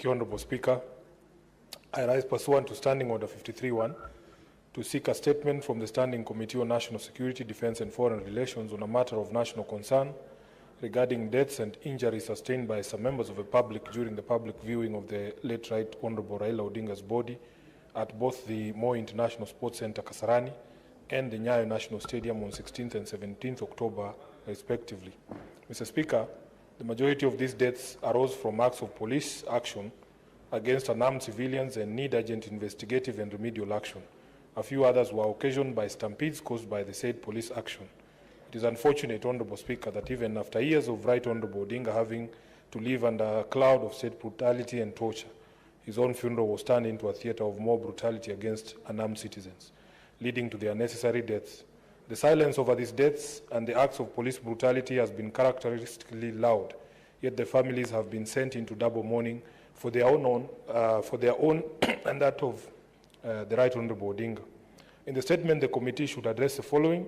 Thank you, Honourable Speaker. I rise pursuant to Standing Order 53-1 to seek a statement from the Standing Committee on National Security, Defence and Foreign Relations on a matter of national concern regarding deaths and injuries sustained by some members of the public during the public viewing of the late Right Honourable Raila Odinga's body at both the Moi International Sports Centre, Kasarani, and the Nyayo National Stadium on 16th and 17th October, respectively. Mr. Speaker, the majority of these deaths arose from acts of police action against unarmed civilians and need urgent investigative and remedial action. A few others were occasioned by stampedes caused by the said police action. It is unfortunate, Honourable Speaker, that even after years of Right Honourable Odinga having to live under a cloud of state brutality and torture, his own funeral was turned into a theatre of more brutality against unarmed citizens, leading to their unnecessary deaths. The silence over these deaths and the acts of police brutality has been characteristically loud, yet the families have been sent into double mourning for their own and that of the Right Honourable Odinga. In the statement, the committee should address the following.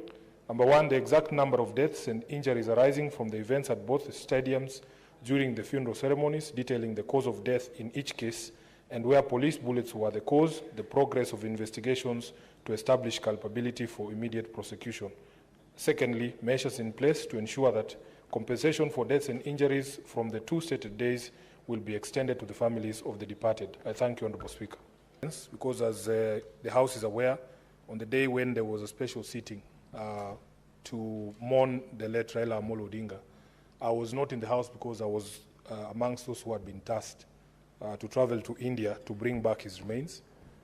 Number one, the exact number of deaths and injuries arising from the events at both the stadiums during the funeral ceremonies, detailing the cause of death in each case, and where police bullets were the cause, the progress of investigations to establish culpability for immediate prosecution. Secondly, measures in place to ensure that compensation for deaths and injuries from the two stated days will be extended to the families of the departed. I thank you, Honourable Speaker. Because as the House is aware, on the day when there was a special sitting to mourn the late Raila Odinga, I was not in the House because I was amongst those who had been tasked to travel to India to bring back his remains.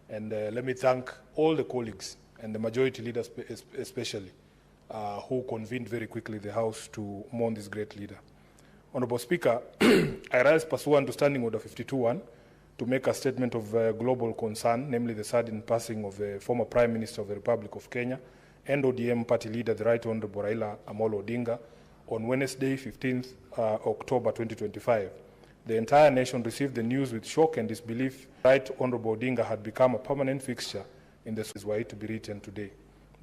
And let me thank all the colleagues and the majority leaders especially who convened very quickly the House to mourn this great leader. Honourable Speaker, I rise pursuant to Standing Order 52-1 to make a statement of global concern, namely the sudden passing of the former Prime Minister of the Republic of Kenya and ODM party leader, the Right Honourable Raila Odinga, on Wednesday, 15th October 2025. The entire nation received the news with shock and disbelief. Right Honourable Odinga had become a permanent fixture in the way to be written today.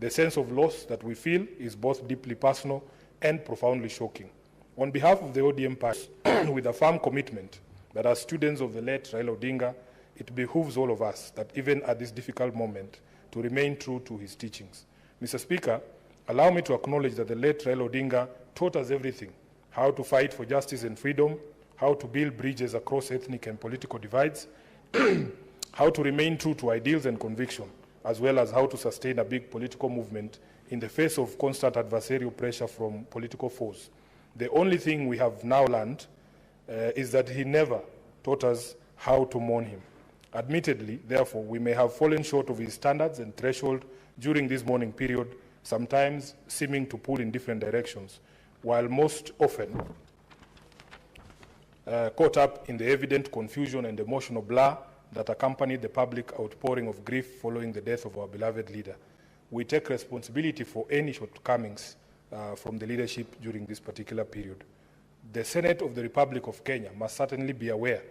The sense of loss that we feel is both deeply personal and profoundly shocking. On behalf of the ODM party, with a firm commitment that as students of the late Raila Odinga, it behooves all of us that even at this difficult moment to remain true to his teachings. Mr. Speaker, allow me to acknowledge that the late Raila Odinga taught us everything: how to fight for justice and freedom, how to build bridges across ethnic and political divides, how to remain true to ideals and conviction, as well as how to sustain a big political movement in the face of constant adversarial pressure from political foes. The only thing we have now learned is that he never taught us how to mourn him. Admittedly, therefore, we may have fallen short of his standards and threshold during this mourning period, sometimes seeming to pull in different directions, while most often caught up in the evident confusion and emotional blur that accompanied the public outpouring of grief following the death of our beloved leader. We take responsibility for any shortcomings from the leadership during this particular period. The Senate of the Republic of Kenya must certainly be aware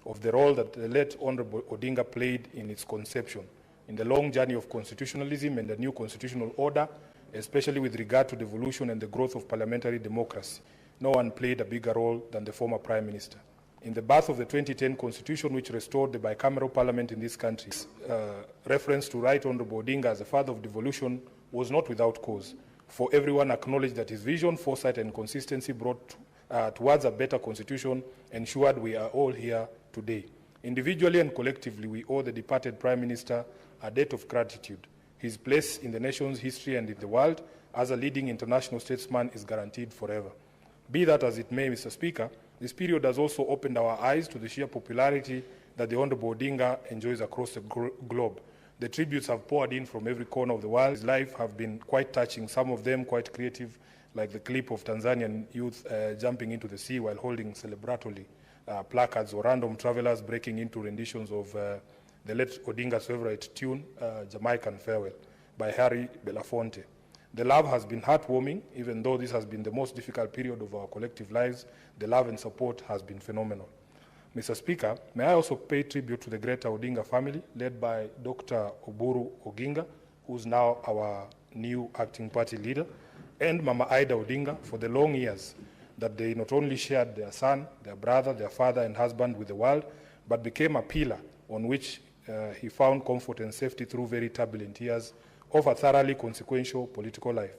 of the role that the late Honourable Odinga played in its conception, in the long journey of constitutionalism and the new constitutional order, especially with regard to the evolution and the growth of parliamentary democracy. No one played a bigger role than the former Prime Minister. In the birth of the 2010 Constitution, which restored the bicameral parliament in this country, reference to Right Honourable Odinga as the father of devolution was not without cause, for everyone acknowledged that his vision, foresight and consistency brought towards a better constitution ensured we are all here today. Individually and collectively, we owe the departed Prime Minister a debt of gratitude. His place in the nation's history and in the world as a leading international statesman is guaranteed forever. Be that as it may, Mr. Speaker, this period has also opened our eyes to the sheer popularity that the Honourable Odinga enjoys across the globe. The tributes have poured in from every corner of the world. His life have been quite touching, some of them quite creative, like the clip of Tanzanian youth jumping into the sea while holding celebratory placards, or random travelers breaking into renditions of the late Odinga's favorite tune, Jamaican Farewell, by Harry Belafonte. The love has been heartwarming. Even though this has been the most difficult period of our collective lives, the love and support has been phenomenal. Mr. Speaker, may I also pay tribute to the greater Odinga family, led by Dr. Oburu Oginga, who's now our new acting party leader, and Mama Ida Odinga, for the long years that they not only shared their son, their brother, their father and husband with the world, but became a pillar on which he found comfort and safety through very turbulent years of a thoroughly consequential political life.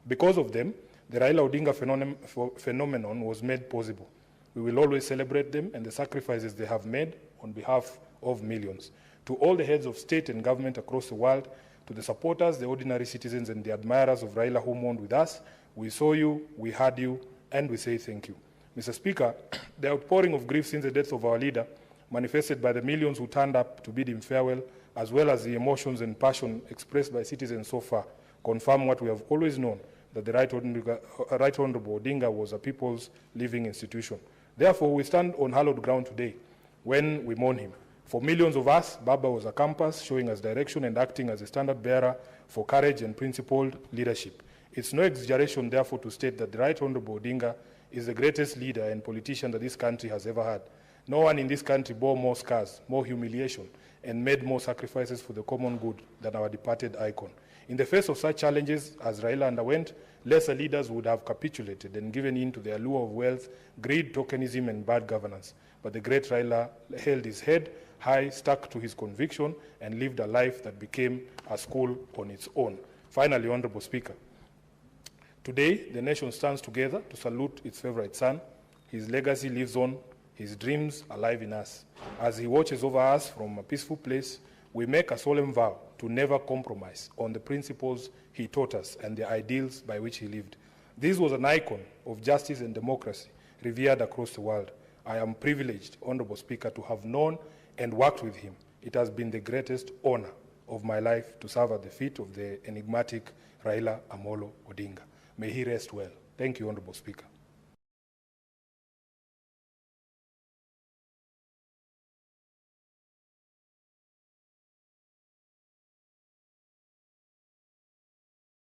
Because of them, the Raila Odinga phenomenon was made possible. We will always celebrate them and the sacrifices they have made on behalf of millions. To all the heads of state and government across the world, to the supporters, the ordinary citizens, and the admirers of Raila who mourned with us, we saw you, we heard you, and we say thank you. Mr. Speaker, the outpouring of grief since the death of our leader, manifested by the millions who turned up to bid him farewell, as well as the emotions and passion expressed by citizens so far, confirm what we have always known, that the Right Honorable Odinga was a people's living institution. Therefore, we stand on hallowed ground today when we mourn him. For millions of us, Baba was a compass, showing us direction and acting as a standard bearer for courage and principled leadership. It's no exaggeration, therefore, to state that the Right Honorable Odinga is the greatest leader and politician that this country has ever had. No one in this country bore more scars, more humiliation, and made more sacrifices for the common good than our departed icon. In the face of such challenges as Raila underwent, lesser leaders would have capitulated and given in to the allure of wealth, greed, tokenism, and bad governance. But the great Raila held his head high, stuck to his conviction, and lived a life that became a school on its own. Finally, Honorable Speaker, today the nation stands together to salute its favorite son. His legacy lives on, his dreams alive in us. As he watches over us from a peaceful place, we make a solemn vow to never compromise on the principles he taught us and the ideals by which he lived. This was an icon of justice and democracy revered across the world. I am privileged, Honorable Speaker, to have known and worked with him. It has been the greatest honor of my life to serve at the feet of the enigmatic Raila Amolo Odinga. May he rest well. Thank you, Honorable Speaker.